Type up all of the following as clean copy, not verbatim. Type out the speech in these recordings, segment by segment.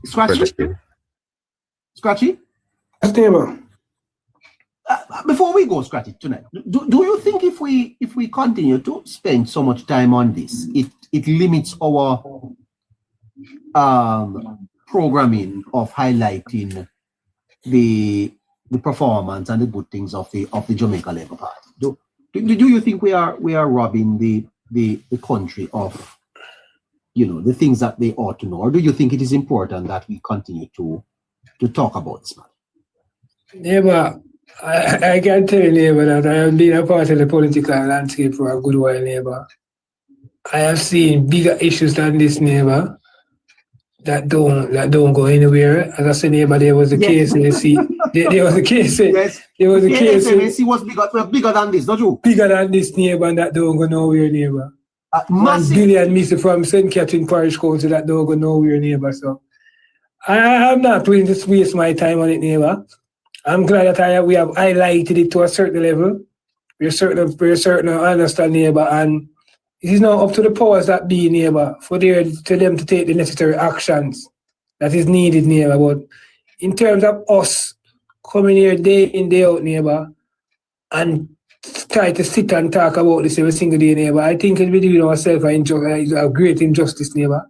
Scratchy? Scratchy? Yes, neighbor. Before we go, Scratchy, tonight, do you think if we continue to spend so much time on this, it limits our programming of highlighting the performance and the good things of the Jamaica Labour Party? Do you think we are robbing the country of the things that they ought to know, or do you think it is important that we continue to talk about this matter? Neighbor, I can tell you, neighbor, that I have been a part of the political landscape for a good while, neighbor. I have seen bigger issues than this, neighbor, that don't go anywhere. As I said, neighbor, there was a case. There was a case. Yes. There was a case. KSMC was bigger than this, don't you? Bigger than this, neighbor, and that don't go nowhere, neighbor. 1 Massive. billion missing from St. Catherine Parish Council that don't go nowhere, neighbor. So I'm not willing to waste my time on it, neighbor. I'm glad that we have highlighted it to a certain level. We're certain I understand, neighbor, and it is now up to the powers that be, neighbor, for them to take the necessary actions that is needed, neighbor. But in terms of us coming here day in, day out, neighbor, and try to sit and talk about this every single day, neighbor, I think we're doing ourselves a great injustice, neighbor,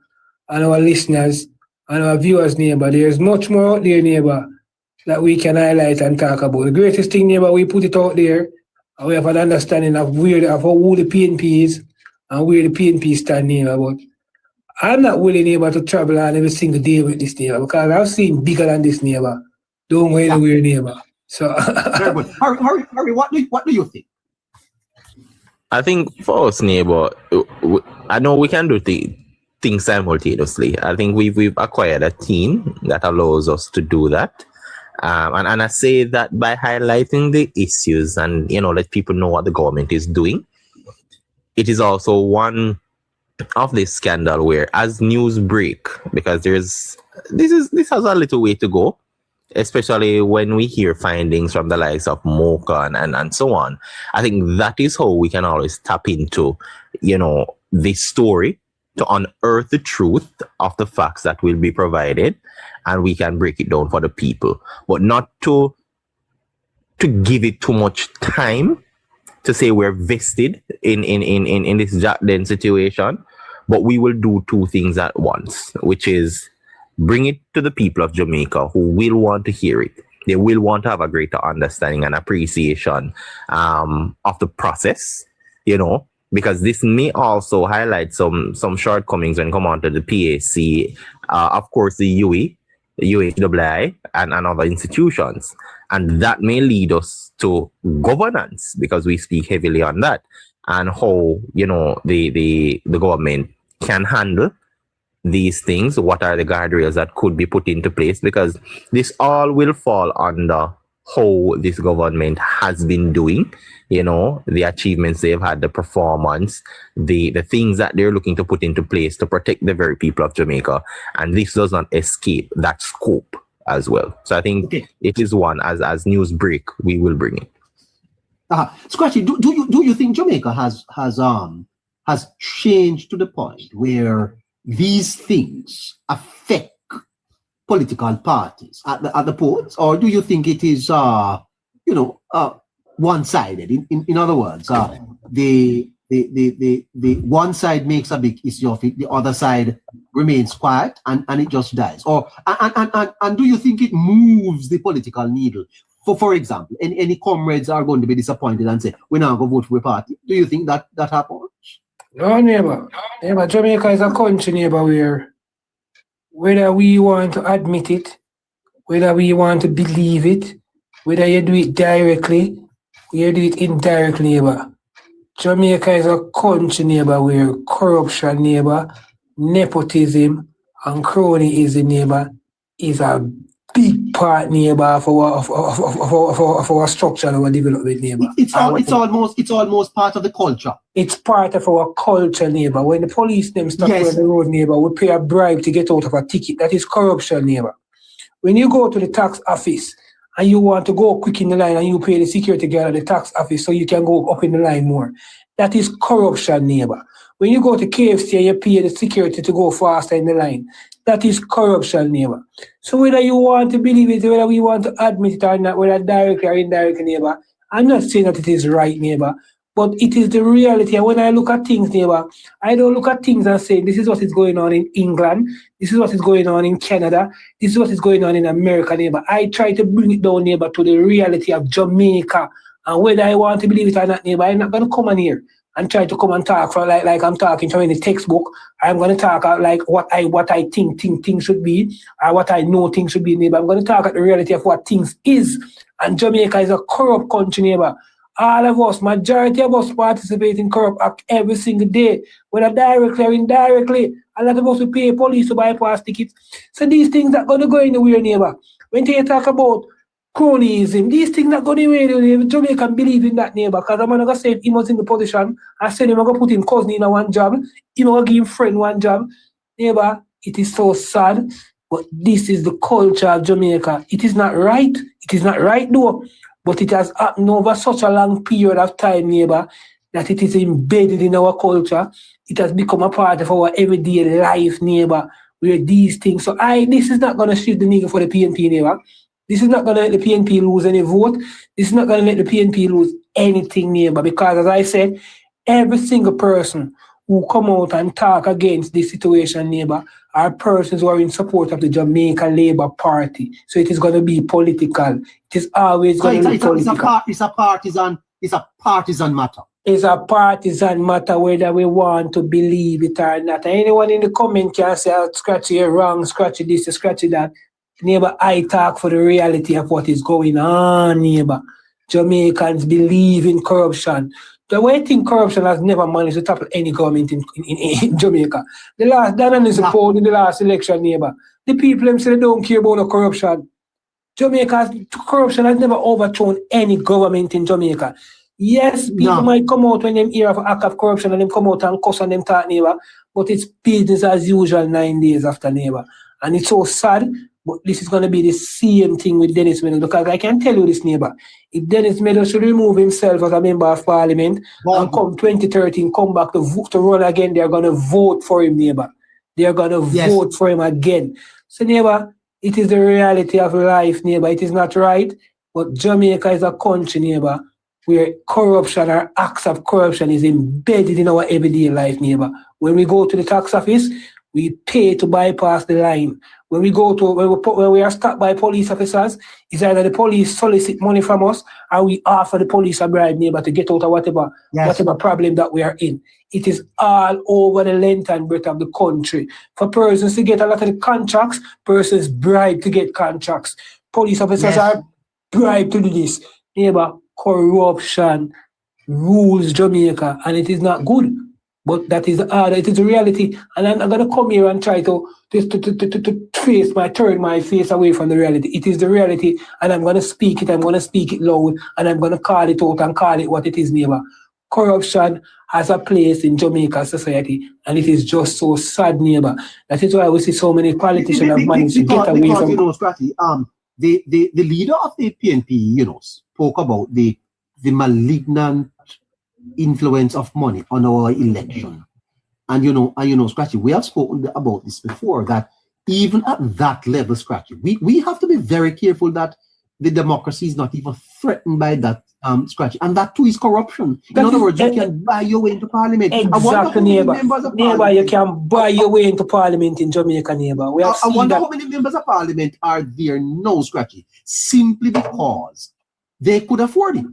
and our listeners and our viewers, neighbor. There's much more out there, neighbor, that we can highlight and talk about. The greatest thing, neighbor, we put it out there, and we have an understanding of who the PNP is and where the PNP stand, neighbor. But I'm not willing, neighbor, to travel on every single day with this, neighbor, because I've seen bigger than this, neighbor. Don't go anywhere, neighbor. So very good. Harry, what do you think? I think for us, neighbor, I know we can do things simultaneously. I think we've acquired a team that allows us to do that. And I say that by highlighting the issues and, let people know what the government is doing. It is also one of this scandal where, as news break, because this has a little way to go, especially when we hear findings from the likes of Mocha and so on. I think that is how we can always tap into, this story to unearth the truth of the facts that will be provided, and we can break it down for the people, but not to give it too much time to say we're vested in this Jack Den situation, but we will do two things at once, which is bring it to the people of Jamaica who will want to hear it. They will want to have a greater understanding and appreciation of the process, because this may also highlight some shortcomings when come on to the PAC, of course, the UE, the UHII, and other institutions. And that may lead us to governance, because we speak heavily on that, and how, the government can handle these things. What are the guardrails that could be put into place? Because this all will fall under how this government has been doing, the achievements they've had, the performance, the things that they're looking to put into place to protect the very people of Jamaica. And this does not escape that scope as well. So I think it is one, as news break, we will bring it. Scratchy, do you think Jamaica has changed to the point where these things affect political parties at the polls, or do you think it is one-sided? In other words, the one side makes a big issue of it, the other side remains quiet and it just dies? Or and do you think it moves the political needle? For example, any comrades are going to be disappointed and say, we're not going to vote for a party. Do you think that happens? No, neighbor. Jamaica is a country, neighbor, where whether we want to admit it, whether we want to believe it, whether you do it directly, or you do it indirectly, neighbor, Jamaica is a country, neighbor, where corruption, neighbor, nepotism, and cronyism, neighbor, is a big part, neighbor, of our structure and our development, neighbor. It's almost part of the culture. It's part of our culture, neighbor. When the police them stop on the road, neighbor, we pay a bribe to get out of a ticket. That is corruption, neighbor. When you go to the tax office and you want to go quick in the line and you pay the security guard at the tax office so you can go up in the line more, That is corruption, neighbor. When you go to KFC and you pay the security to go faster in the line, that is corruption, neighbor. So whether you want to believe it, whether we want to admit it or not, whether directly or indirectly, neighbor, I'm not saying that it is right, neighbor, but it is the reality. And when I look at things, neighbor, I don't look at things and say, this is what is going on in England, this is what is going on in Canada, this is what is going on in America, neighbor. I try to bring it down, neighbor, to the reality of Jamaica. And whether I want to believe it or not, neighbor, I'm not going to come on here and try to come and talk for like I'm talking from in the textbook. I'm going to talk out like what I think things should be, or what I know things should be, neighbor. I'm going to talk at the reality of what things is. And Jamaica is a corrupt country, neighbor. All of us, majority of us participate in corrupt act every single day, whether directly or indirectly. A lot of us will pay police to bypass tickets. So these things are going to go anywhere, neighbor. When they talk about cronyism, these things are going anywhere. Jamaica believe in that, neighbor, because I'm going to say if he was in the position, I said him, I'm going to put him cousin in one job, him going to give him friend one job. Neighbor, it is so sad, but this is the culture of Jamaica. It is not right. It is not right, though. But it has happened over such a long period of time, neighbor, that it is embedded in our culture. It has become a part of our everyday life, neighbor, where these things. So this is not going to shift the nigga for the PNP, neighbor. This is not going to let the PNP lose any vote. This is not going to let the PNP lose anything, neighbor, because as I said, every single person who come out and talk against this situation, neighbor, are persons who are in support of the Jamaica Labour Party. So it is going to be political. It is always going to be political. It's a partisan matter. It's a partisan matter whether we want to believe it or not. And anyone in the comment can say, oh, Scratchy, you're wrong, Scratchy this, Scratchy that. Neighbor, I talk for the reality of what is going on, neighbor. Jamaicans believe in corruption. The way thing corruption has never managed to topple any government in Jamaica. The last poll in the last election, neighbor. The people them say they don't care about the corruption. Jamaica's corruption has never overthrown any government in Jamaica. Yes, people might come out when they hear of act of corruption and them come out and cuss and them talk, neighbor, but it's business as usual 9 days after, neighbor. And it's so sad, but this is going to be the same thing with Dennis Meadows, because I can tell you this, neighbor. If Dennis Meadows should remove himself as a member of parliament and come 2013, come back to run again, they're going to vote for him, neighbor. They're going to vote for him again. So, neighbor, it is the reality of life, neighbor. It is not right, but Jamaica is a country, neighbor, where corruption or acts of corruption is embedded in our everyday life, neighbor. When we go to the tax office, we pay to bypass the line. When we are stopped by police officers, it's either the police solicit money from us or we offer the police a bribe, neighbor, to get out of whatever problem that we are in. It is all over the length and breadth of the country. For persons to get a lot of the contracts, persons bribe to get contracts. Police officers are bribed to do this. Neighbor, corruption rules Jamaica, and it is not good. But that is it is a reality, and I'm going to come here and try to turn my face away from the reality. It is the reality, and I'm going to speak it. I'm going to speak it loud, and I'm going to call it out and call it what it is, neighbor. Corruption has a place in Jamaica society, and it is just so sad, neighbor. That is why we see so many politicians have managed to get away from. You know, Scratchy, the leader of the PNP, you know, spoke about the malignant influence of money on our election. And you know, Scratchy, we have spoken about this before, that even at that level, Scratchy, we have to be very careful that the democracy is not even threatened by that, Scratchy. And that too is corruption. In other words, you can buy your way into parliament. Exactly, neighbor. Neighbor, you can buy your way into parliament in Jamaica, neighbor. I wonder how many members of parliament are there now, Scratchy, simply because they could afford it.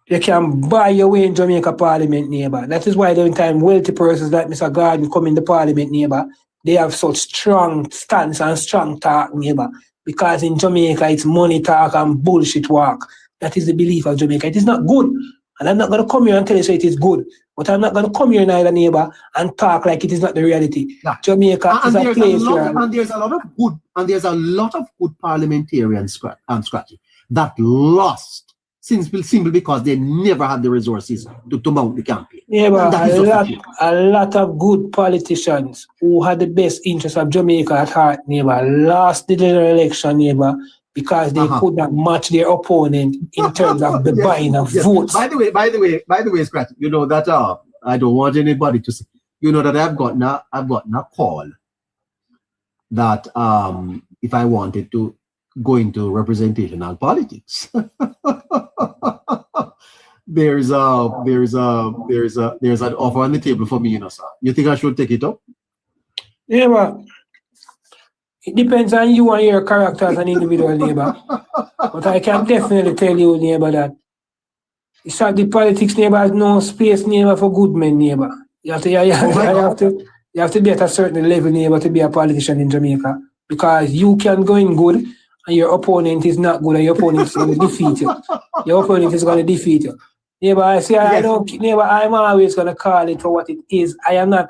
You can buy your way in Jamaica Parliament, neighbor. That is why every time wealthy persons like Mr. Garden come in the Parliament, neighbor, they have such strong stance and strong talk, neighbor. Because in Jamaica, it's money talk and bullshit walk. That is the belief of Jamaica. It is not good. And I'm not going to come here and tell you so it is good. But I'm not going to come here neither, neighbor, and talk like it is not the reality. Yeah. Jamaica is a place where... And there's a lot of good parliamentarians, Scratchy, that lost simply because they never had the resources to mount the campaign. Yeah, but a lot of good politicians who had the best interest of Jamaica at heart, neighbor, lost the general election, neighbor, because they could not match their opponent in terms of the buying of votes. By the way, Scratchy, you know that I don't want anybody to say, you know that I've gotten a call that if I wanted to go into representational politics. There's an offer on the table for me, you know, sir. You think I should take it up? Yeah, but it depends on you and your character as an individual, neighbor. But I can definitely tell you, neighbor, that it's not the politics, neighbor, has no space, neighbor, for good men, neighbor. You have to be at a certain level, neighbor, to be a politician in Jamaica. Because you can go in good and your opponent is not good and your opponent is going to defeat you. Your opponent is going to defeat you. Neighbor, I say, I don't, neighbor, I'm always going to call it for what it is. I am a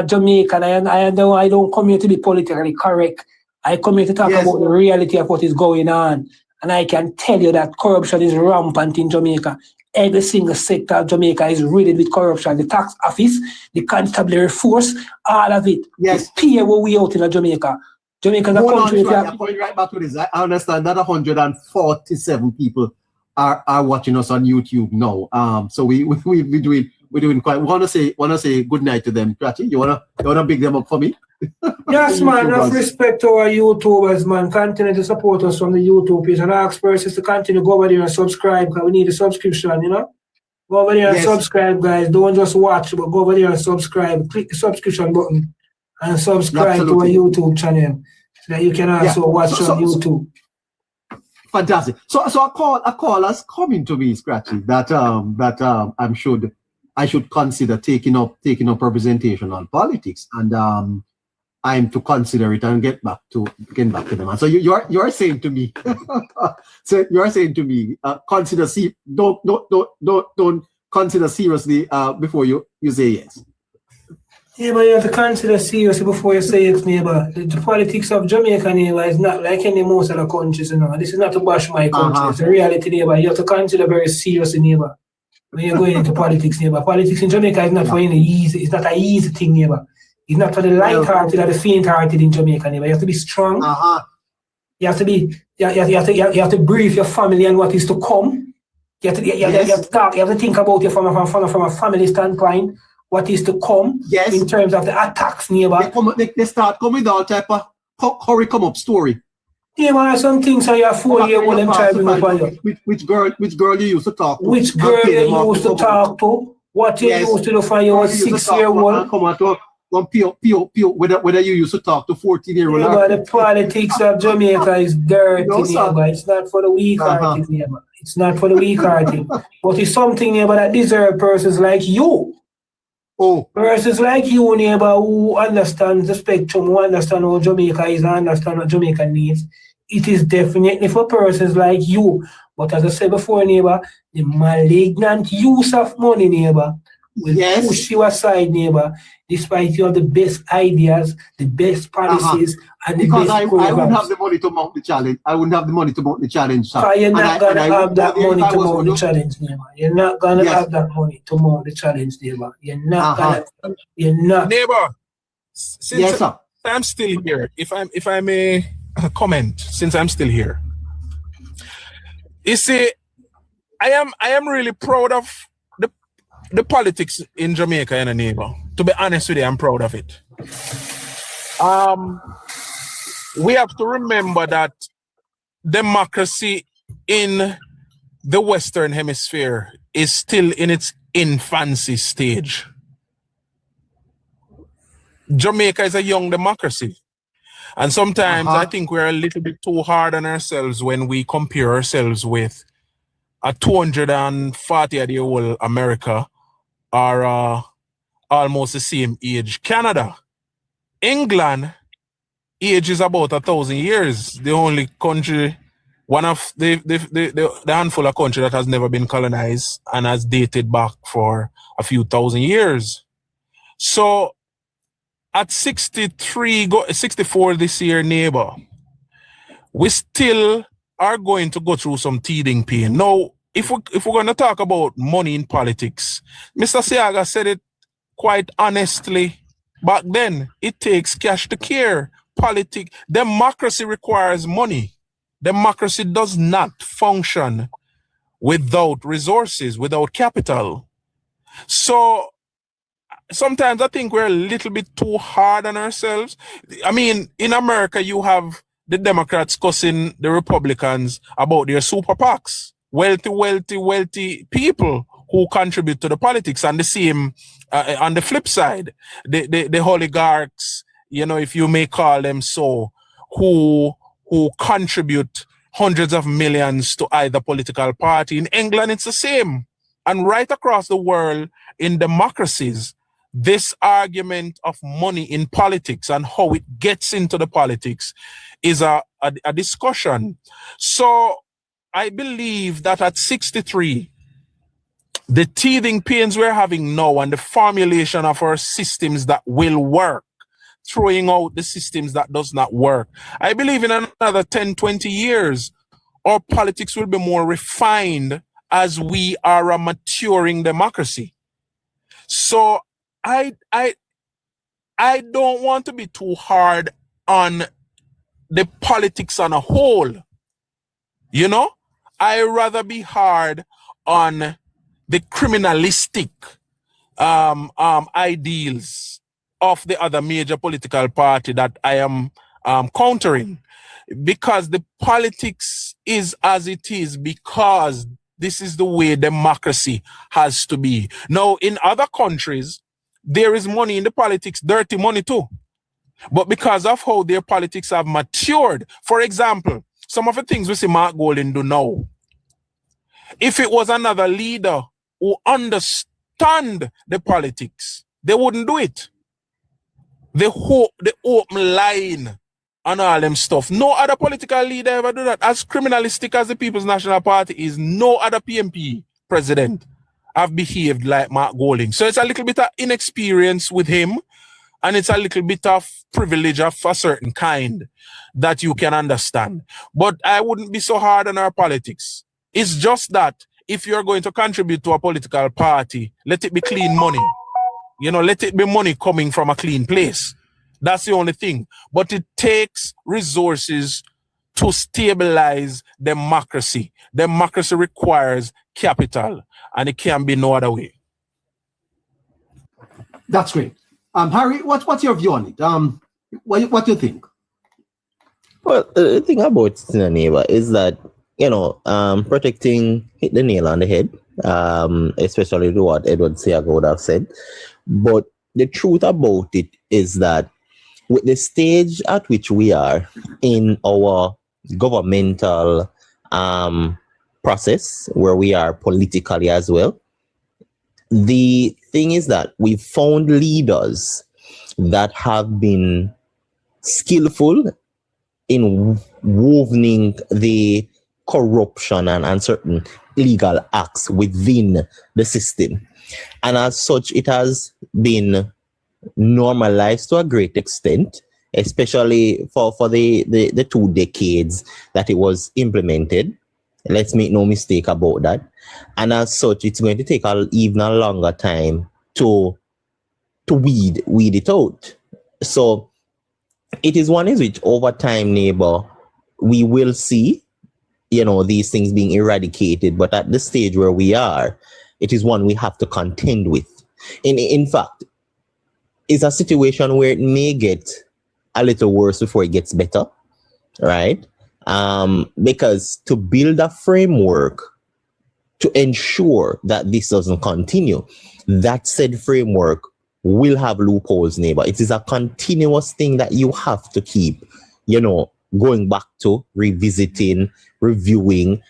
Jamaican. I don't come here to be politically correct. I come here to talk about the reality of what is going on. And I can tell you that corruption is rampant in Jamaica. Every single sector of Jamaica is riddled with corruption. The tax office, the constabulary force, all of it. Yes. The peer what we out in Jamaica. Jamaica is a country. I'm going right back to this. I understand that 147 people are watching us on YouTube now. So we're doing quite. Want to say good night to them, Scratchy? You wanna big them up for me? Yes, man. Enough respect to our YouTubers, man. Continue to support us from the YouTube page and ask persons to continue go over there and subscribe because we need a subscription, you know. Go over there and subscribe, guys. Don't just watch, but go over there and subscribe. Click the subscription button and subscribe to our YouTube channel so that you can also watch on YouTube. Fantastic. So a call has coming to me, Scratchy, that I should consider taking up representation on politics, and I'm to consider it and get back to them. And so you're saying to me, consider don't consider seriously before you say yes. Yeah, but you have to consider seriously before you say it, neighbor. The politics of Jamaica, neighbor, is not like any most other countries, you know. This is not to bash my country. It's a reality, neighbor. You have to consider very seriously, neighbor, when you're going into politics, neighbor. Politics in Jamaica is not for any easy. It's not an easy thing, neighbor. It's not for the light-hearted or the faint-hearted in Jamaica, neighbor. You have to be strong. You have to brief your family on what is to come. You have to talk. You have to think about it from a family standpoint. What is to come in terms of the attacks, neighbor. They start coming with all type of hurry come up story. Yeah, man, some things are your 4-year-old them try to bring up on you. Which girl you used to talk to? Which girl you used to talk to? What you used to do for your 6-year-old? Come on to whether you used to talk to 14-year-old. Yeah, but the politics of Jamaica is dirty, neighbor. It's not for the weak-hearted, neighbor. It's not for the weak-hearted. But it's something, neighbor, that deserves persons like you. Persons like you, neighbor, who understand the spectrum, who understand how Jamaica is, and understand what Jamaica needs. It is definitely for persons like you. But as I said before, neighbor, the malignant use of money, neighbor, will push you aside, neighbor, despite you have the best ideas, the best policies, and the best programs. I wouldn't have the money to mount the challenge. I wouldn't have the money to mount the challenge. So you're not going to have that money to mount the challenge, neighbor. You're not going to have that money to mount the challenge, neighbor. You're not going to. You're not. Neighbor, since I'm still here, if I may comment, since I'm still here. You see, I am really proud of the politics in Jamaica, and a neighbor. To be honest with you, I'm proud of it. We have to remember that democracy in the Western Hemisphere is still in its infancy stage. Jamaica is a young democracy. And sometimes I think we're a little bit too hard on ourselves when we compare ourselves with a 240-year-old America or almost the same age Canada. England age is about 1,000 years. The only country, one of the handful of countries that has never been colonized and has dated back for a few thousand years. So at 64 this year, neighbor, we still are going to go through some teething pain. Now, if we're going to talk about money in politics, Mr. Siaga said it quite honestly back then. It takes cash to care. democracy requires money. Democracy does not function without resources, without capital. So sometimes I think we're a little bit too hard on ourselves. I mean, in America, you have the Democrats cussing the Republicans about their super PACs, wealthy people who contribute to the politics, and the same on the flip side, the oligarchs, you know, if you may call them so, who contribute hundreds of millions to either political party. In England, it's the same. And right across the world, in democracies, this argument of money in politics and how it gets into the politics is a discussion. So I believe that at 63, the teething pains we're having now and the formulation of our systems that will work, throwing out the systems that does not work. I believe in another 10, 20 years, our politics will be more refined as we are a maturing democracy. So I don't want to be too hard on the politics on a whole. You know, I rather be hard on the criminalistic ideals of the other major political party that I am countering, because the politics is as it is because this is the way democracy has to be. Now, in other countries, there is money in the politics, dirty money too. But because of how their politics have matured, for example, some of the things we see Mark Golding do now, if it was another leader who understand the politics, they wouldn't do it. The open line and all them stuff. No other political leader ever do that. As criminalistic as the People's National Party is, no other PMP president have behaved like Mark Golding. So it's a little bit of inexperience with him, and it's a little bit of privilege of a certain kind that you can understand. But I wouldn't be so hard on our politics. It's just that if you're going to contribute to a political party, let it be clean money. You know, let it be money coming from a clean place. That's the only thing. But it takes resources to stabilize democracy. Democracy requires capital, and it can be no other way. That's great. Harry, what's your view on it? What do you think? Well, the thing about neighbor is that, you know, protecting hit the nail on the head, especially to what Edward Seago would have said. But the truth about it is that with the stage at which we are in our governmental process, where we are politically as well, the thing is that we've found leaders that have been skillful in wovening the corruption and certain illegal acts within the system. And as such, it has been normalized to a great extent, especially for the 2 decades that it was implemented. Let's make no mistake about that. And as such, it's going to take even a longer time to weed it out. So it is one in which over time, neighbor, we will see, you know, these things being eradicated. But at the stage where we are, it is one we have to contend with. In fact, it's a situation where it may get a little worse before it gets better, right? Because to build a framework to ensure that this doesn't continue, that said framework will have loopholes, neighbor. It is a continuous thing that you have to keep, you know, going back to, revisiting, reviewing,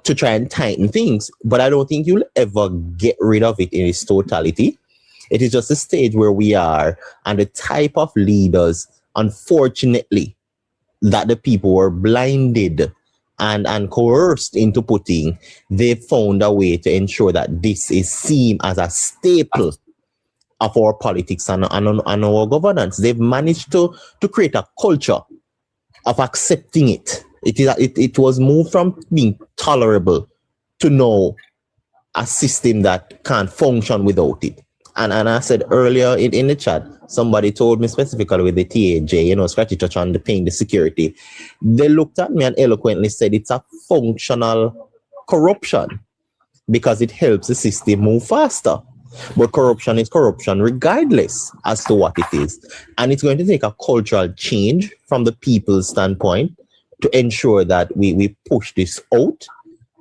to try and tighten things. But I don't think you'll ever get rid of it in its totality. It is just a stage where we are, and the type of leaders, unfortunately, that the people were blinded and coerced into putting, they found a way to ensure that this is seen as a staple of our politics and our governance. They've managed to create a culture of accepting it. It was moved from being tolerable to now a system that can't function without it. and I said earlier in the chat, somebody told me specifically with the TAJ, Scratchy touch on the paying the security. They looked at me and eloquently said it's a functional corruption because it helps the system move faster. But corruption is corruption regardless as to what it is. And it's going to take a cultural change from the people's standpoint to ensure that we push this out.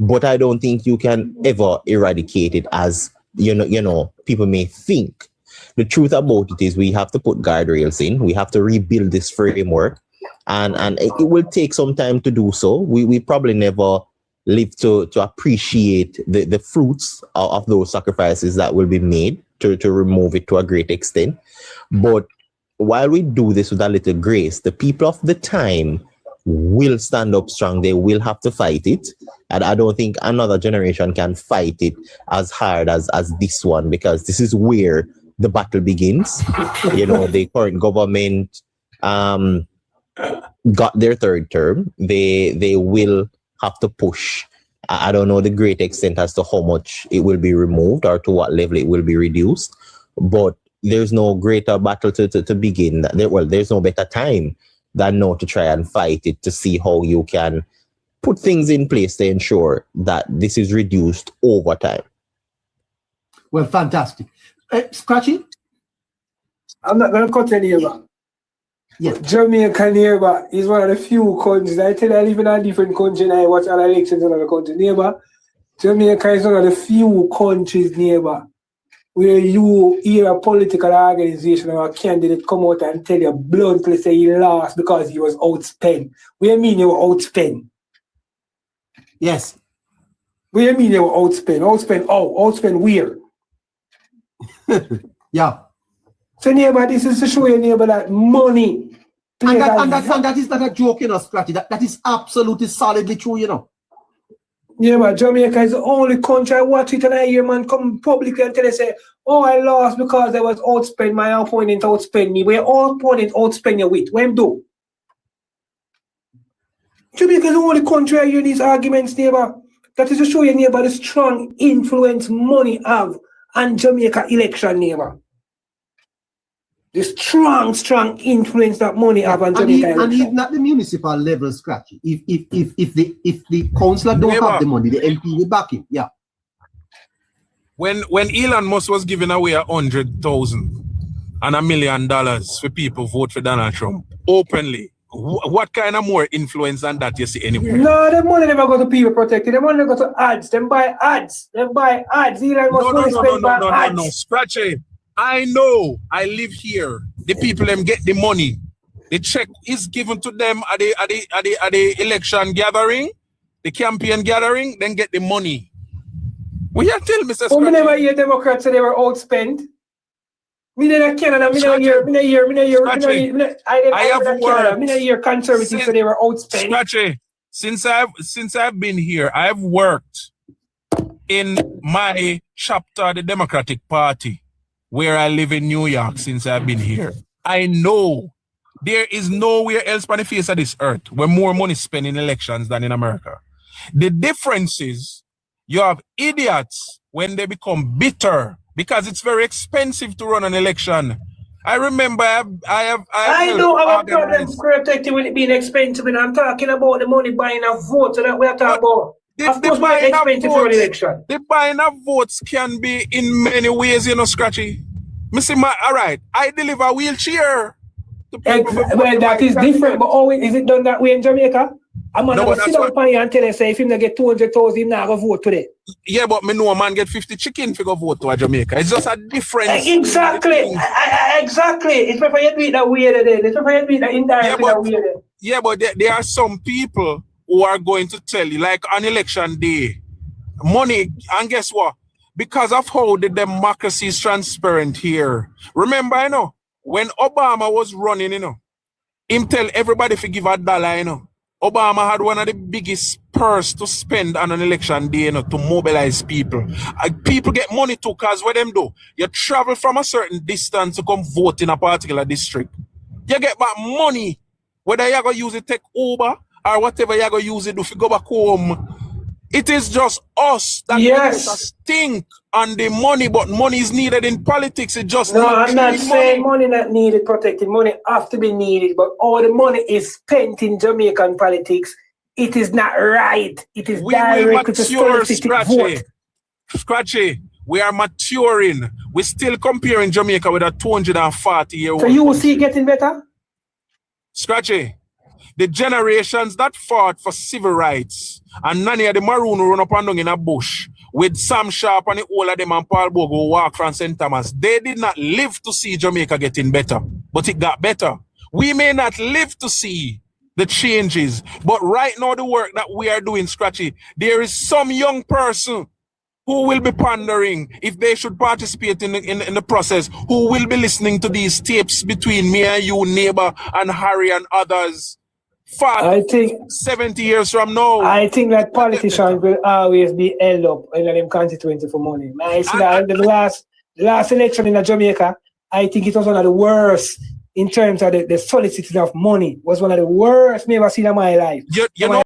But I don't think you can ever eradicate it as, people may think. The truth about it is we have to put guardrails in. We have to rebuild this framework. And it will take some time to do so. We probably never live to appreciate the fruits of those sacrifices that will be made to remove it to a great extent. But while we do this with a little grace, the people of the time will stand up strong. They will have to fight it. And I don't think another generation can fight it as hard as this one, because this is where the battle begins. The current government got their third term. They will have to push. I don't know the great extent as to how much it will be removed or to what level it will be reduced, but there's no greater battle to begin. There's no better time than now to try and fight it, to see how you can put things in place to ensure that this is reduced over time. Well, fantastic. Scratchy? I'm not going to cut any of that. Yes. Jamaica neighbor is one of the few countries. I tell you, I live in a different country and I watch other elections in other countries. Neighbor, Jamaica is one of the few countries, neighbor, where you hear a political organization or a candidate come out and tell you bluntly say he lost because he was outspent. What do you mean you were outspent? Yes. What do you mean you were outspent? Outspent how? Outspent where? Yeah. So neighbor, this is to show you, neighbor, that money. And that is not a joke, Scratchy. That is absolutely solidly true, Yeah, but Jamaica is the only country I watch it and I hear man come publicly and tell you, say, oh, I lost because I was outspent, my opponent outspent me. Where all opponent outspent you with? What him do? Jamaica is the only country I hear these arguments, neighbor. That is to show you, neighbor, the strong influence money have on Jamaica election, neighbor. The strong influence that money have on Jamaica election. And even at the municipal level, Scratchy, if the councillor don't have the money, the MP will back him. Yeah. When Elon Musk was giving away $100,000 and $1 million for people vote for Donald Trump openly, what kind of more influence than that you see anywhere? No, the money never go to people protected. The money go to ads. Them buy ads. Elon Musk no. Scratchy. I know. I live here. The people them get the money. The check is given to them at the election gathering, the campaign gathering, then get the money. Will you tell Mr. Scratchy? We never hear Democrats say they were outspent. Me never Canada. Me never hear. I have worked. Me never hear conservatives say they were outspent. Scratchy, since I've been here, I've worked in my chapter, the Democratic Party, where I live in New York since I've been here. I know there is nowhere else on the face of this earth where more money is spent in elections than in America. The difference is you have idiots when they become bitter because it's very expensive to run an election. I remember I know our problem protected with it being expensive, and I'm talking about the money buying a vote, so that we're talking about. Of course, it's expensive for an election. The buying of votes can be in many ways, Scratchy. All right, I deliver a wheelchair. Well, that is different, but always is it done that way in Jamaica? I'm going to sit down on you and tell you, say, if him not get 200,000, him not going to vote today. Yeah, but me know a man get 50 chicken to go vote to a Jamaica. It's just a difference. Exactly. Exactly. It's prefer you do it that way then. It's prefer you do it that indirectly that way then. Yeah, but there are some people who are going to tell you, like on election day, money, and guess what? Because of how the democracy is transparent here. Remember, when Obama was running, him tell everybody to give $1, Obama had one of the biggest purse to spend on an election day, to mobilize people. People get money too, because what them do? You travel from a certain distance to come vote in a particular district. You get back money, whether you're going to use it, take Uber, or whatever you're going to use it, if you go back home. It is just us that Yes. stink on the money, but money is needed in politics. It just No, I'm not need saying money not needed protecting. Money have to be needed, but all the money is spent in Jamaican politics. It is not right. It is We will direct to mature, soliciting Scratchy. vote. Scratchy, we are maturing. We're still comparing Jamaica with a 240-year-old. So you will see it getting better? Scratchy, the generations that fought for civil rights and Nani the Maroon run up and down in a bush with Sam Sharp and the whole of them and Paul Bogo walk from St. Thomas, they did not live to see Jamaica getting better, but it got better. We may not live to see the changes, but right now the work that we are doing, Scratchy, there is some young person who will be pondering if they should participate in the process, who will be listening to these tapes between me and you, neighbor, and Harry and others. I think 70 years from now. I think that politicians will always be held up in them constituency for money. I see that the last election in Jamaica, I think it was one of the worst in terms of the soliciting of money. Was one of the worst me ever seen in my life. You know.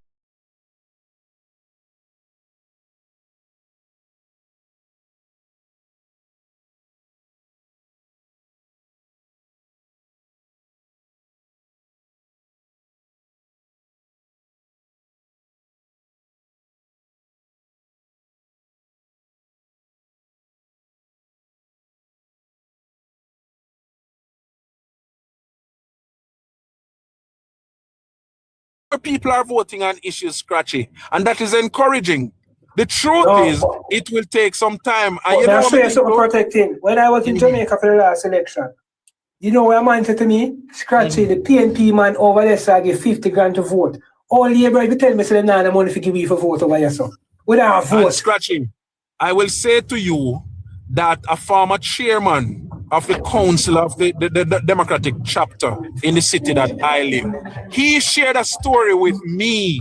People are voting on issues, Scratchy, and that is encouraging. The truth is, it will take some time. And you know what something protecting. When I was in Jamaica for the last election, you know what a man said to me? Scratchy, the PNP man over there, so I give 50 grand to vote. All Labour, if you tell me, say, nah, the money for give me for vote over here, so. Without vote. And Scratchy, I will say to you that a former chairman of the council of the Democratic chapter in the city that I live, he shared a story with me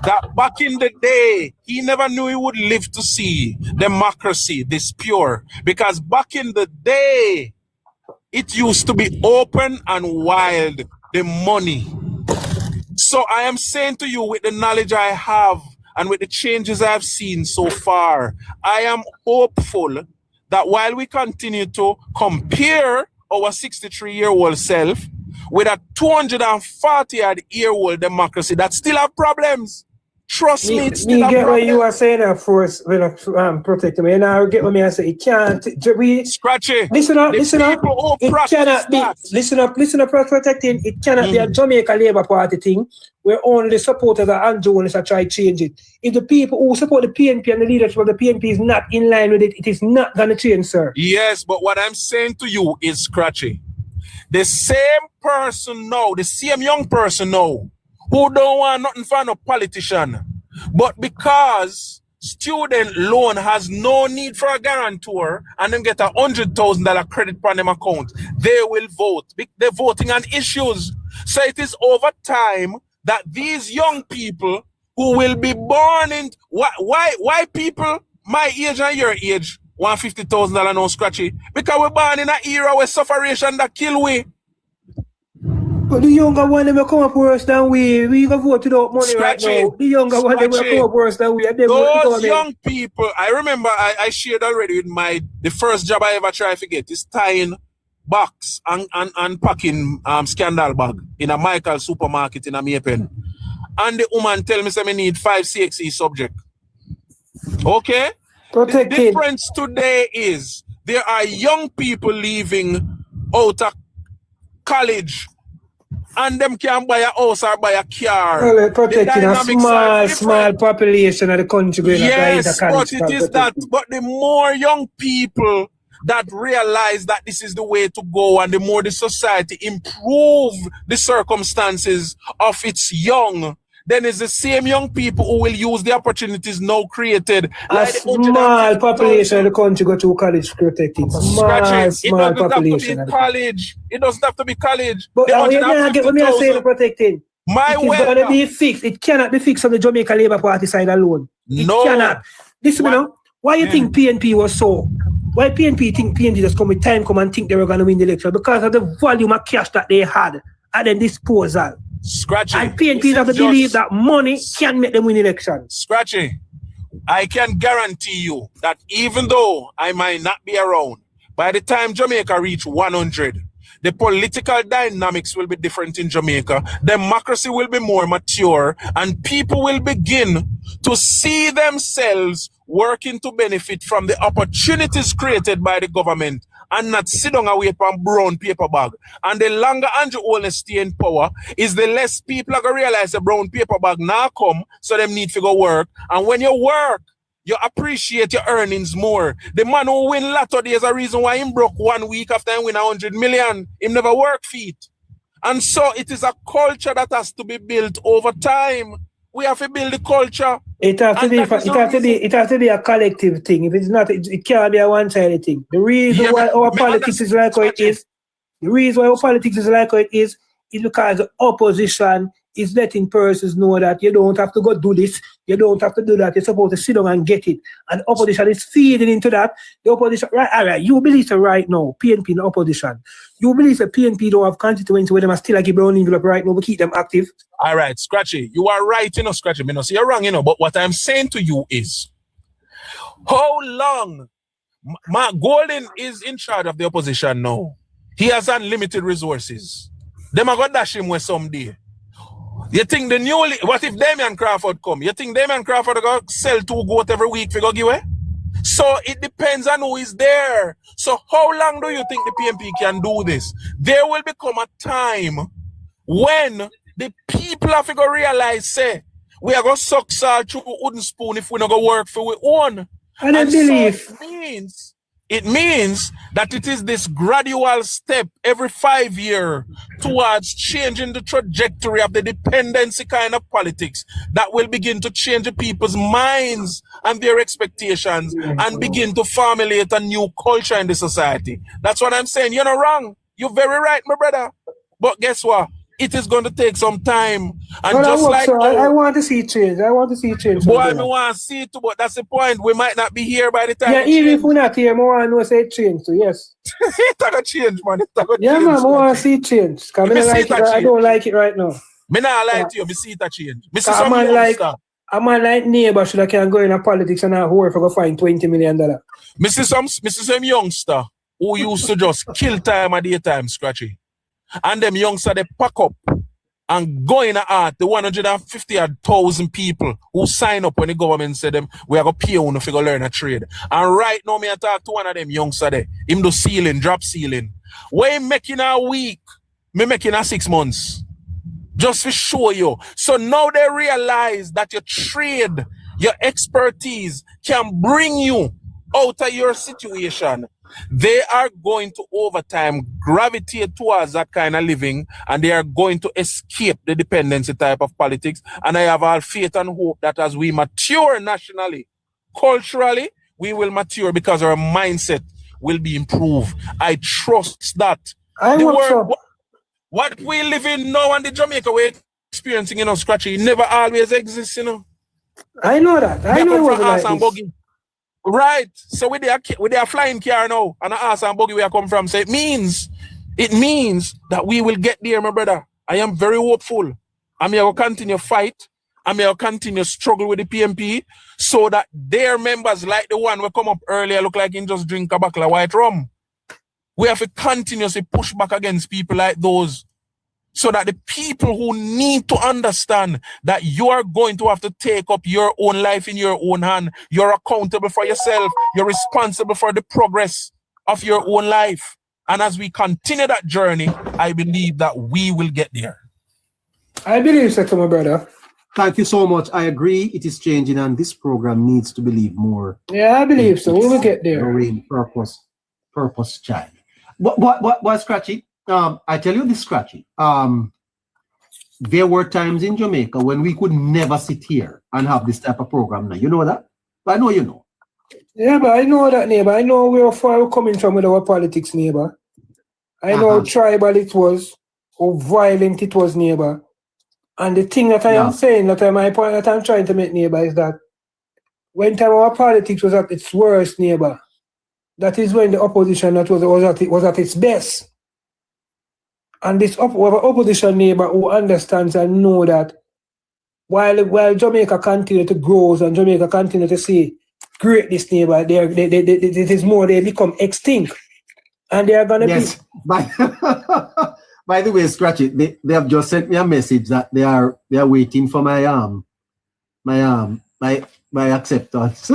that back in the day, he never knew he would live to see democracy this pure. Because back in the day, it used to be open and wild, the money. So I am saying to you, with the knowledge I have and with the changes I've seen so far, I am hopeful that while we continue to compare our 63-year-old self with a 240-year-old democracy that still have problems, trust me, it still have get problems. what you are saying, of course, protect me. And I get what me I say. It can't. Scratchy. Listen up. It cannot be. Listen up, protecting. It cannot be a Jamaica Labour Party thing where only the supporters of Andrew Jones are trying to change it. If the people who support the PNP and the leadership of the PNP is not in line with it, it is not going to change, sir. Yes, but what I'm saying to you is, Scratchy, the same person now, the same young person now, who don't want nothing from a politician, but because student loan has no need for a guarantor and them get $100,000 credit on them account, they will vote. They're voting on issues. So it is over time that these young people who will be born in why people my age and your age want $50,000 now, Scratchy? Because we're born in an era where sufferation that kill we. But the younger one them will come up worse than we. We can vote without money Scratchy. Right now. The younger one them will come up worse than we. Those young people, I remember I shared already with the first job I ever tried to get is tying box and packing scandal bag in a Michael supermarket in a Maypen. And the woman tell me say me need 5 CXE subject. Okay? Protected. The difference today is there are young people leaving out of college and them can buy a house or buy a car. Well, protecting a small population of the country. Yes, but it is that. But the more young people that realize that this is the way to go, and the more the society improve the circumstances of its young, then it's the same young people who will use the opportunities now created. A small population of the country go to college protected. Small population. It doesn't have to be college. But you get what me saying protecting. My it is going to be fixed. It cannot be fixed on the Jamaica Labour Party side alone. It cannot. Listen, you know, why you think PNP was so? Why PNP think PNP just come with time and think they were going to win the election? Because of the volume of cash that they had at their disposal. Scratchy. And PNP have to believe that money can make them win elections. Scratchy. I can guarantee you that even though I might not be around, by the time Jamaica reach 100, the political dynamics will be different in Jamaica. Democracy will be more mature, and people will begin to see themselves working to benefit from the opportunities created by the government and not sit down away from brown paper bag. And the longer Andrew Holness stay in power, is the less people are going to realize the brown paper bag now come, so them need to go work. And when you work, you appreciate your earnings more. The man who win lotto, there's a reason why him broke 1 week after he win 100 million. Him never work for it. And so it is a culture that has to be built over time. We have to build the culture. It has to be a collective thing. If it's not, it can't be a one-sided thing. The reason why our politics is like how it is, is because the opposition is letting persons know that you don't have to go do this, you don't have to do that, you're supposed to sit down and get it. And opposition is feeding into that. The opposition, right, all right, you believe that right now, PNP in the opposition. You believe that PNP don't have constituency where they must still give their own envelope right now, we keep them active. All right, Scratchy, you are right, Scratchy. Me no say you're wrong, but what I'm saying to you is, how long Mark Golden is in charge of the opposition now? He has unlimited resources. Them are going to dash him with someday. You think the newly, what if Damian Crawford come? You think Damian Crawford going to sell 2 goats every week for go give away? So it depends on who is there. So how long do you think the PNP can do this? There will become a time when the people have to go realize, say, we are going to suck salt through a wooden spoon if we not go work for we own. And I believe. So it means that it is this gradual step every 5 years towards changing the trajectory of the dependency kind of politics that will begin to change the people's minds and their expectations and begin to formulate a new culture in the society. That's what I'm saying. You're not wrong. You're very right, my brother. But guess what? It is going to take some time. And well, just like I want to see change. I want to see change. Boy, I want to see it too, but that's the point. We might not be here by the time. Yeah, even if we're not here, I want to know say change too, yes. It's not going to change, man. Yeah, man, I want to see change. I don't like it right now. Me not like to you, me see it a change. Me see a man like neighbor should can go in politics and not work for go find $20 million. Me see some youngster who used to just kill time at daytime, Scratchy. And them youngsters, they pack up and go in the 150,000 people who sign up when the government said them, we are going to pay you if you go learn a trade. And right now, me I talk to one of them youngsters there. Him do ceiling, drop ceiling. What him making a week, me making a 6 months. Just to show you. So now they realize that your trade, your expertise can bring you out of your situation. They are going to over time gravitate towards that kind of living, and they are going to escape the dependency type of politics. And I have all faith and hope that as we mature nationally, culturally, we will mature because our mindset will be improved. I trust that. What we live in now and the Jamaica we're experiencing, Scratchy, never always exists, I know that. I know it like this. Right. So with their flying car now and the ass and buggy where I come from, so it means that we will get there, my brother. I am very hopeful. I'm here to continue fight. I'm here to continue struggle with the PNP so that their members, like the one who come up earlier, look like he just drink a bottle of white rum. We have to continuously push back against people like those so that the people who need to understand that you are going to have to take up your own life in your own hand. You're accountable for yourself. You're responsible for the progress of your own life. And as we continue that journey, I believe that we will get there. I believe so, my brother. Thank you so much. I agree. It is changing, and this program needs to believe more. Yeah, I believe so. We will get there. Purpose child. What Scratchy? I tell you this, Scratchy. There were times in Jamaica when we could never sit here and have this type of program now. You know that? I know you know. Yeah, but I know that, neighbor. I know where far we're coming from with our politics, neighbor. I know how tribal it was, how violent it was, neighbor. And the thing that I am saying, my point that I'm trying to make, neighbor, is that when time our politics was at its worst, neighbor, that is when the opposition was at its best. And this opposition neighbor who understands and know that while Jamaica continue to grow and Jamaica continue to see greatness, neighbor, they become extinct. And they are gonna be. By the way, Scratchy, they have just sent me a message that they are waiting for my acceptance.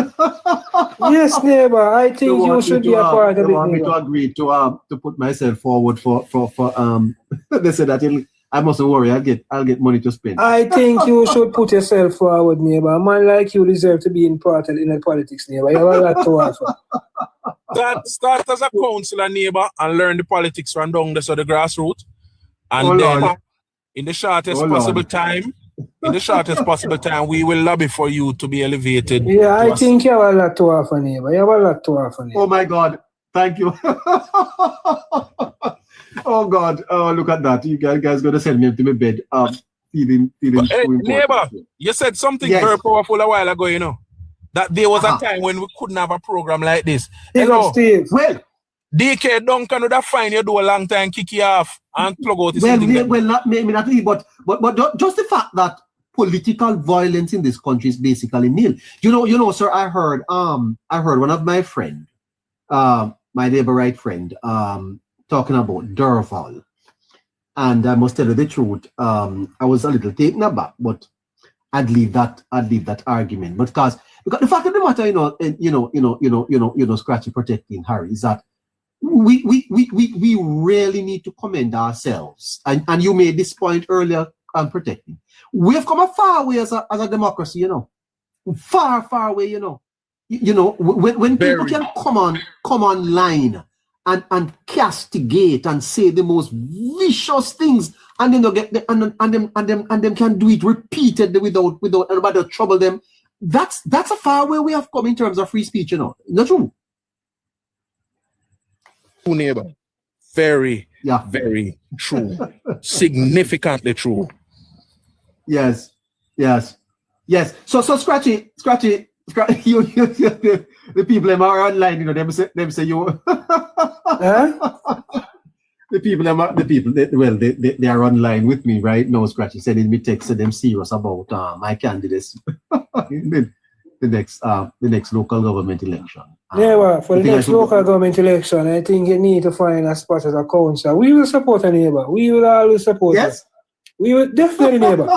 Yes, neighbor. I think you should be a part of it. They want me to agree to put myself forward for they said that I mustn't worry, I'll get money to spend. I think you should put yourself forward, neighbor. A man like you deserve to be in politics, neighbor. You have a lot to offer. Start as a councillor, neighbor, and learn the politics from down the grassroots. And then in the shortest possible time, we will lobby for you to be elevated. Yeah, I think you have a lot to offer, neighbor. You have a lot to offer, neighbor. Oh my God. Thank you. Oh God. Oh, look at that. You guys gonna send me to my bed. Feeling hey, neighbor, you said something very powerful a while ago, you know. That there was a time when we couldn't have a program like this. Hello, Steve. Well, DK Duncan would have find you do a long time, kick you off and plug out the maybe not really, but just the fact that political violence in this country is basically nil. You know, sir, I heard one of my friend, my neighbor right friend, talking about Durval. And I must tell you the truth, I was a little taken aback, but I'd leave that argument. Because the fact of the matter, you know, Scratchy protecting Harry is that we really need to commend ourselves. And you made this point earlier on protecting. We've come a far way as a democracy, you know. Far away, you know. You know, when people can come online and castigate and say the most vicious things, and then they get and them can do it repeatedly without anybody to trouble them. That's a far way we have come in terms of free speech, you know. Not true. Neighbor, very true. Significantly true. Yes. So Scratchy, you the people them are online, you know, them say you the people they are online with me right now. Scratchy sending me texts them serious about my candidates in the next local government election. Neighbor, for the next local government election, I think you need to find a spot as a council. We will support a neighbor. We will always support. Yes. We will definitely neighbor.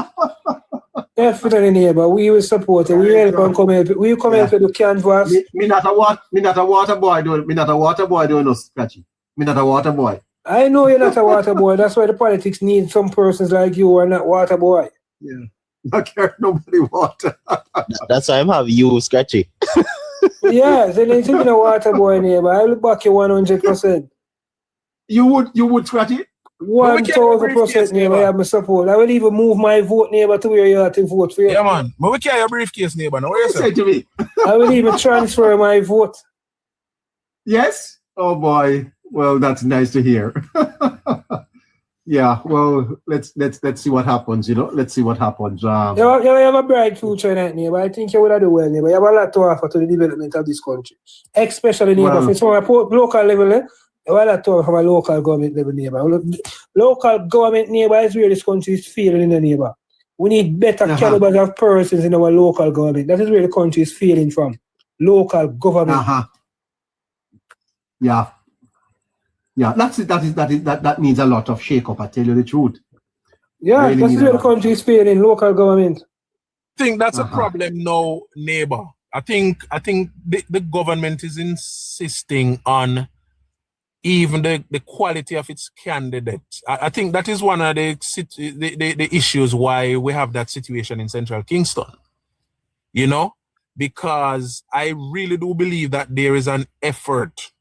Definitely neighbor. We will support it. We help and come help. We come help with the canvas. Me not a water boy doing no Scratchy. Me not a water boy. I know you're not a water boy. That's why the politics need some persons like you who are not water boy. Yeah. I care nobody water. That's why I'm having you, Scratchy. Yes, and it's even a water boy, neighbor. I will back you 100%. You would Scratchy? 1,000%, neighbor. I have my support. I will even move my vote, neighbor, to where you have to vote for you. Yeah, man. But we carry your briefcase, neighbor. Now, what you say to me? I will even transfer my vote. Yes? Oh boy. Well, that's nice to hear. Yeah, well, let's see what happens, you know. Let's see what happens. You have a bright future in that, neighbor. I think you would have done well, neighbor. You have a lot to offer to the development of this country. Especially, neighbor, from a local level, you have a lot to offer from a local government level, neighbor. Local government, neighbor, is where this country is failing in the neighbor. We need better calibers of persons in our local government. That is where the country is failing from. Local government. Yeah, that needs a lot of shake up, I tell you the truth. Yeah, really that's where the country is failing, local government. I think that's a problem now, neighbor. I think the government is insisting on even the quality of its candidates. I think that is one of the issues why we have that situation in Central Kingston. You know, because I really do believe that there is an effort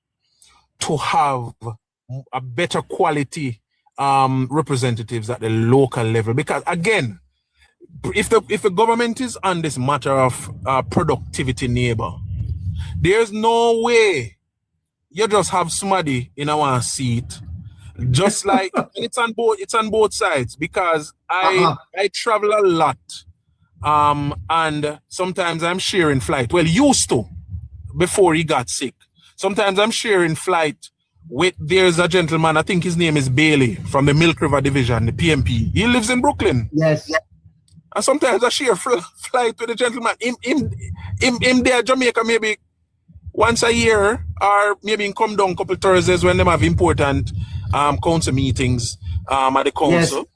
to have a better quality representatives at the local level. Because again, if the government is on this matter of productivity, neighbor, there's no way you just have somebody in our seat. Just like it's on both sides, because I travel a lot, and sometimes I'm sharing flight. Well, used to before he got sick. Sometimes I'm sharing flight with, there's a gentleman, I think his name is Bailey, from the Milk River Division, the PMP. He lives in Brooklyn. Yes. And sometimes I share flight with the gentleman. Him there Jamaica maybe once a year, or maybe in come down a couple Thursdays when they have important council meetings at the council. Yes.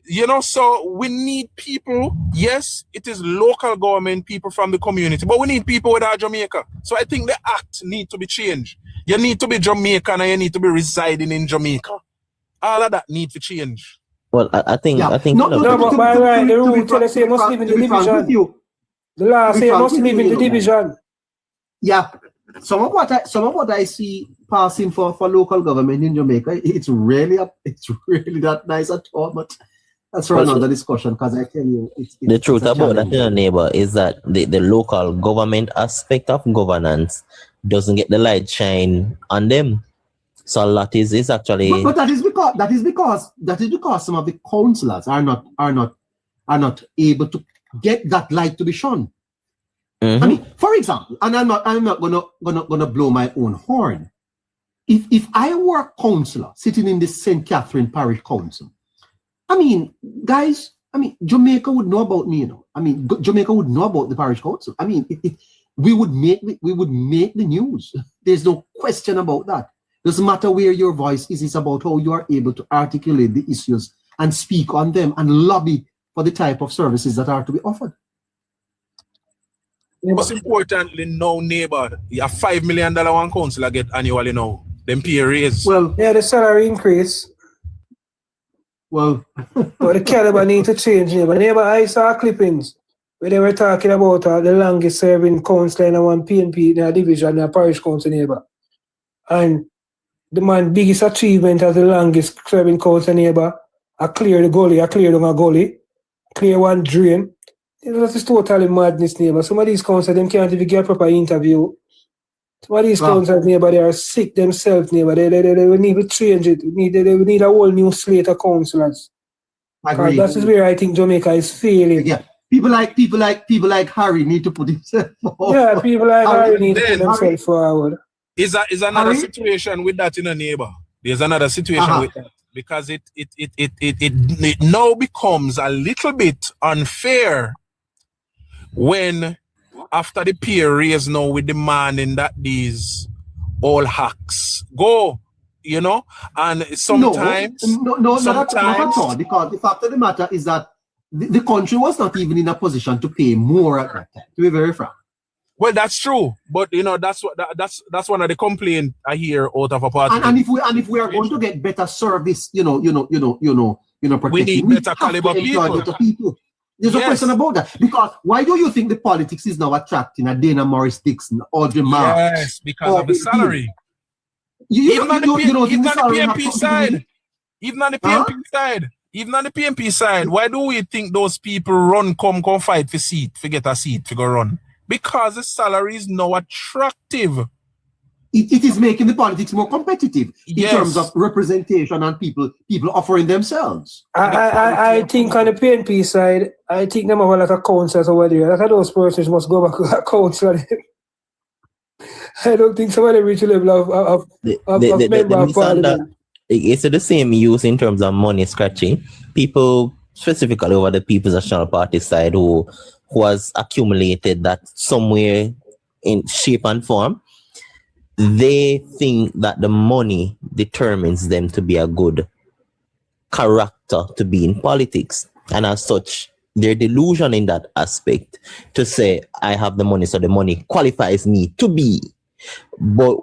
You know, so we need people. Yes, it is local government, people from the community, but we need people with our Jamaica. So I think the act need to be changed. You need to be Jamaican and you need to be residing in Jamaica. All of that need to change. Well, I think Yeah. No, but by right, the rule tell us you must live in the division. The law say you must live in the division. Yeah. Some of what I see passing for local government in Jamaica, it's really that nice at all, but that's for another discussion, because I tell you, it's the truth it's a about that, challenge. neighbor, is that the local government aspect of governance doesn't get the light shine on them. So a lot is actually. But that is because some of the councillors are not able to get that light to be shown. Mhm. I mean, for example, and I'm not gonna blow my own horn. If I were a councillor sitting in the St. Catherine Parish Council, I mean, guys, Jamaica would know about me, you know. Jamaica would know about the Parish Council. We would make the news. There's no question about that. Doesn't matter where your voice is, it's about how you are able to articulate the issues and speak on them and lobby for the type of services that are to be offered. Most importantly, now, neighbor, you have $5 million one council get annually now. Them pay a raise. Well, Yeah, the salary increase. Well, But the caliber need to change. But neighbor, I saw clippings where they were talking about the longest serving councillor in one PNP in a division, in a parish council neighbor. And the man biggest achievement as the longest serving council neighbor, I clear the gully, I clear down a gully, clear one drain. That is totally madness, neighbor. Some of these councillors, them can't even get a proper interview. Some of these councillors, neighbor, they are sick themselves, neighbor. They will need to change it. They will need a whole new slate of councillors. agree. That is where I think Jamaica is failing. Yeah, people like Harry need to put himself forward. Yeah, people like Harry need to put Then, themselves forward. Is another Harry? situation with that in a neighbor. There's another situation Uh-huh. with that. Because it now becomes a little bit unfair when after the peer raise now we're demanding that these all hacks go, you know, and sometimes not at all, because the fact of the matter is that the country was not even in a position to pay more at that time, to be very frank. well, that's true, but you know that's one of the complaints I hear out of a party. And if we are going to get better service, protection, We need we better have to caliber employ people. better people. There's no Yes. question about that. Because why do you think the politics is now attracting a Dana Morris Dixon, Audrey Marks? Yes, because or of the Bill salary. You don't think the salary have PNP something to do with side, it? even on the PNP side, why do we think those people come fight for get a seat, to go run? Because the salary is now attractive. It is making the politics more competitive in Yes. terms of representation and people offering themselves. I think on the PNP side, I think them have a lot of councillors over there. A lot of those persons must go back to that council. I don't think somebody reach a level of member of parliament. It's the same use in terms of money, Scratchy. People, specifically over the People's National Party side, who has accumulated that somewhere in shape and form, they think that the money determines them to be a good character to be in politics. And as such, their delusion in that aspect to say, I have the money, so the money qualifies me to be. But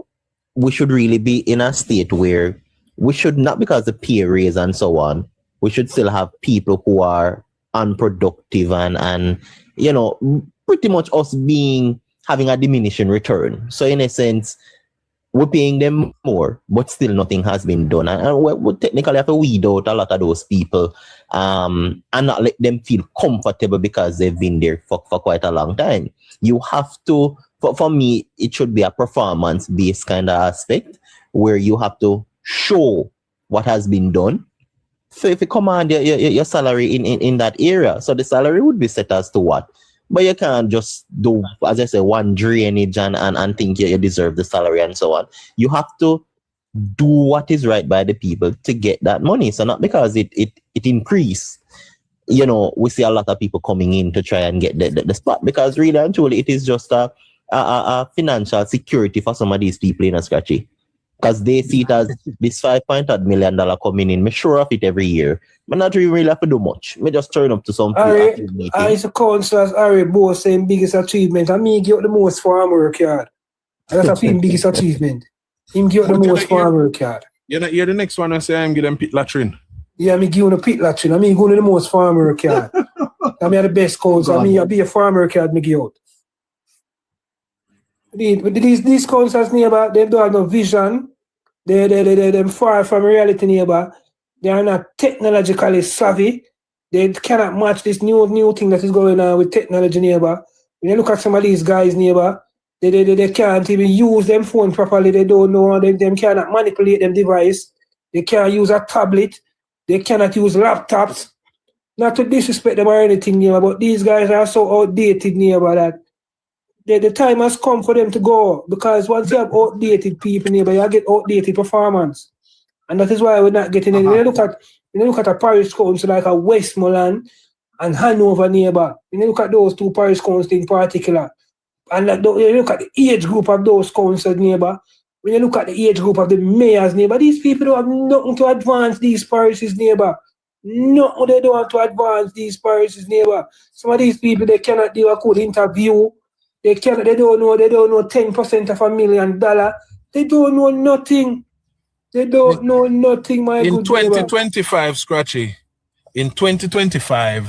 we should really be in a state where we should not, because the pay raise and so on, we should still have people who are unproductive and pretty much us having a diminishing return. So in a sense, we're paying them more, but still nothing has been done. And we technically have to weed out a lot of those people and not let them feel comfortable because they've been there for quite a long time. You have to, for me, it should be a performance-based kind of aspect where you have to show what has been done. So if you command your salary in that area, so the salary would be set as to what? But you can't just do, as I say, one drainage and think you deserve the salary and so on. You have to do what is right by the people to get that money. So not because it increase we see a lot of people coming in to try and get the spot, because really and truly it is just a financial security for some of these people in a Scratchy. Because they see it as this $5.8 million coming in. Me sure of it every year. But not really have to do much. Me just turn up to some I as a councillor, Harry both saying biggest achievement. I mean, give the most farm work yard. That's his biggest achievement. Him give the most farm work yard. You know, hear the next one and say I'm giving them pit latrine. Yeah, me give the pit latrine. I mean, going to the most farm work yard. I mean, the best council. I mean, I be a farm work yard. Me give out. These councils neighbor, they don't have no vision. They're far from reality neighbor. They are not technologically savvy. They cannot match this new thing that is going on with technology neighbor. When you look at some of these guys neighbor, they can't even use them phone properly. They don't know. They cannot manipulate them device. They can't use a tablet. They cannot use laptops. Not to disrespect them or anything neighbor, but these guys are so outdated neighbor that the time has come for them to go, because once you have outdated people neighbor, you get outdated performance. And that is why we're not getting any. When you look at a parish council like a Westmoreland and Hanover neighbor, when you look at those two parish councils in particular, and you look at the age group of those councils neighbor, when you look at the age group of the mayors neighbor, these people don't have nothing to advance these parishes neighbor. No, they don't have to advance these parishes neighbor. Some of these people, they cannot do a good interview. They don't know 10% of $1 million. They don't know nothing. They don't know nothing, my in good 2025, Scratchy, in 2025,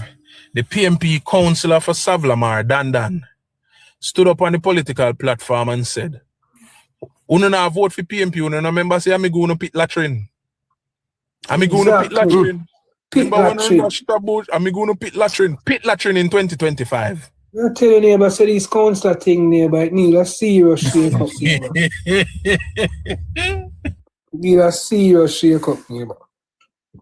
the PMP councillor for Savlamar, Dan, stood up on the political platform and said, "Uno na vote for PMP, uno na member say, I'm going to pit latrine. I'm going to pit latrine. I'm going to pit latrine. Pit latrine in 2025. I'm telling you, neighbor, say this councillor thing, neighbor, it need a serious shake-up, neighbor. Need a serious shake-up, neighbor.